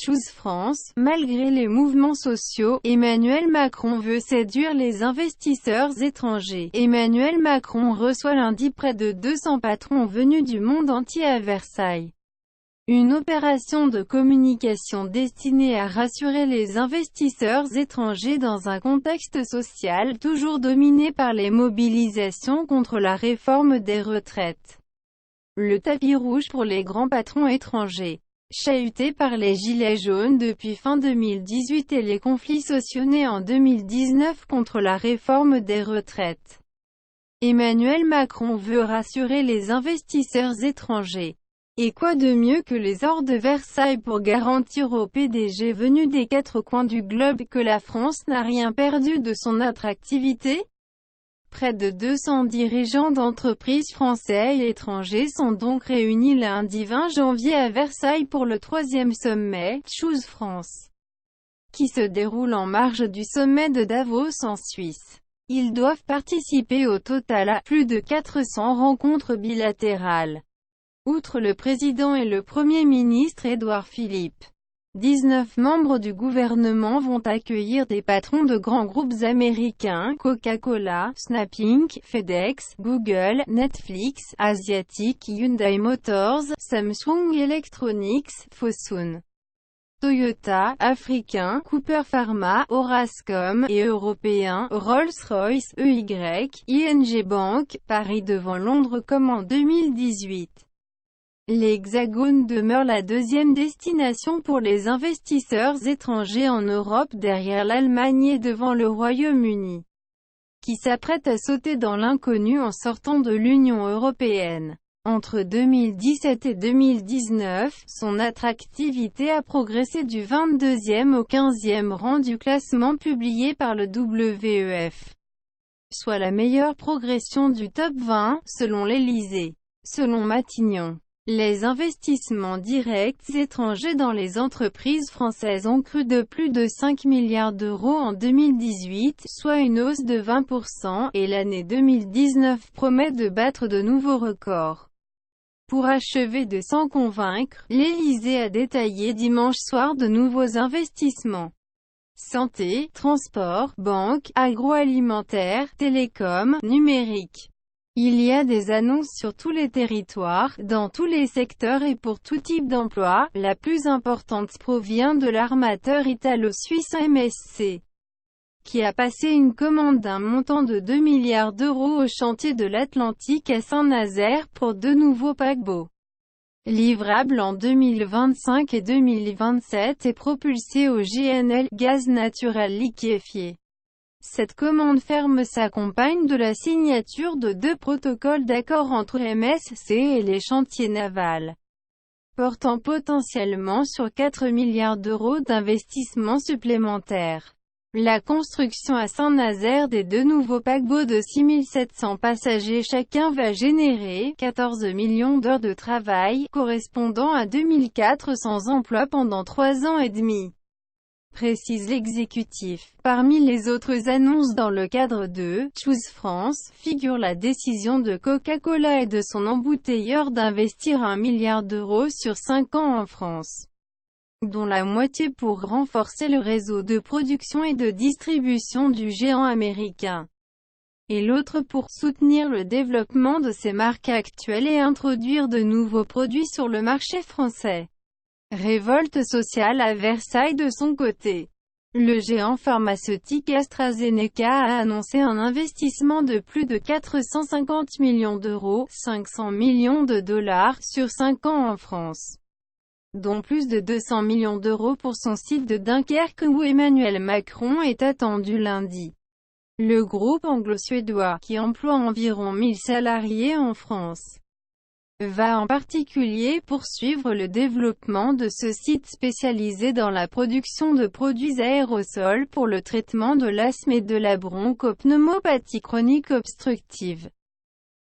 Choose France. Malgré les mouvements sociaux, Emmanuel Macron veut séduire les investisseurs étrangers. Emmanuel Macron reçoit lundi près de 200 patrons venus du monde entier à Versailles. Une opération de communication destinée à rassurer les investisseurs étrangers dans un contexte social toujours dominé par les mobilisations contre la réforme des retraites. Le tapis rouge pour les grands patrons étrangers. Chahutés par les gilets jaunes depuis fin 2018 et les conflits sociaux nés en 2019 contre la réforme des retraites. Emmanuel Macron veut rassurer les investisseurs étrangers. Et quoi de mieux que les ors de Versailles pour garantir aux PDG venus des quatre coins du globe que la France n'a rien perdu de son attractivité? Près de 200 dirigeants d'entreprises français et étrangers sont donc réunis lundi 20 janvier à Versailles pour le 3e sommet « Choose France », qui se déroule en marge du sommet de Davos en Suisse. Ils doivent participer au total à plus de 400 rencontres bilatérales. Outre le président et le Premier ministre Édouard Philippe, 19 membres du gouvernement vont accueillir des patrons de grands groupes américains, Coca-Cola, Snap Inc., FedEx, Google, Netflix, Asiatic, Hyundai Motors, Samsung Electronics, Fosun, Toyota, Africain, Cooper Pharma, Orascom, et européens, Rolls-Royce, EY, ING Bank, Paris devant Londres comme en 2018. L'Hexagone demeure la deuxième destination pour les investisseurs étrangers en Europe derrière l'Allemagne et devant le Royaume-Uni, qui s'apprête à sauter dans l'inconnu en sortant de l'Union européenne. Entre 2017 et 2019, son attractivité a progressé du 22e au 15e rang du classement publié par le WEF, soit la meilleure progression du top 20, selon l'Élysée. Selon Matignon, les investissements directs étrangers dans les entreprises françaises ont cru de plus de 5 milliards d'euros en 2018, soit une hausse de 20%, et l'année 2019 promet de battre de nouveaux records. Pour achever de s'en convaincre, l'Élysée a détaillé dimanche soir de nouveaux investissements. Santé, transport, banque, agroalimentaire, télécom, numérique. Il y a des annonces sur tous les territoires, dans tous les secteurs et pour tout type d'emploi. La plus importante provient de l'armateur italo-suisse MSC, qui a passé une commande d'un montant de 2 milliards d'euros au chantier de l'Atlantique à Saint-Nazaire pour 2 nouveaux paquebots, livrables en 2025 et 2027 et propulsés au GNL, gaz naturel liquéfié. Cette commande ferme s'accompagne de la signature de 2 protocoles d'accord entre MSC et les chantiers navals, portant potentiellement sur 4 milliards d'euros d'investissements supplémentaires. La construction à Saint-Nazaire des 2 nouveaux paquebots de 6700 passagers chacun va générer 14 millions d'heures de travail, correspondant à 2400 emplois pendant 3 ans et demi, précise l'exécutif. Parmi les autres annonces dans le cadre de « Choose France » figure la décision de Coca-Cola et de son embouteilleur d'investir 1 milliard d'euros sur 5 ans en France, dont la moitié pour renforcer le réseau de production et de distribution du géant américain, et l'autre pour soutenir le développement de ses marques actuelles et introduire de nouveaux produits sur le marché français. Révolte sociale à Versailles de son côté. Le géant pharmaceutique AstraZeneca a annoncé un investissement de plus de 450 millions d'euros, 500 millions de dollars, sur 5 ans en France, dont plus de 200 millions d'euros pour son site de Dunkerque où Emmanuel Macron est attendu lundi. Le groupe anglo-suédois, qui emploie environ 1000 salariés en France, va en particulier poursuivre le développement de ce site spécialisé dans la production de produits aérosols pour le traitement de l'asthme et de la bronchopneumopathie chronique obstructive.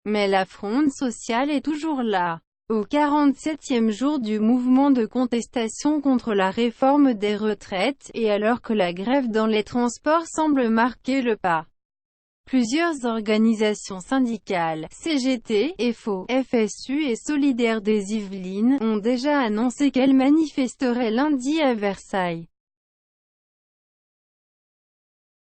Mais la fronde sociale est toujours là. Au 47e jour du mouvement de contestation contre la réforme des retraites, et alors que la grève dans les transports semble marquer le pas, Plusieurs organisations syndicales, CGT, FO, FSU et Solidaires des Yvelines, ont déjà annoncé qu'elles manifesteraient lundi à Versailles.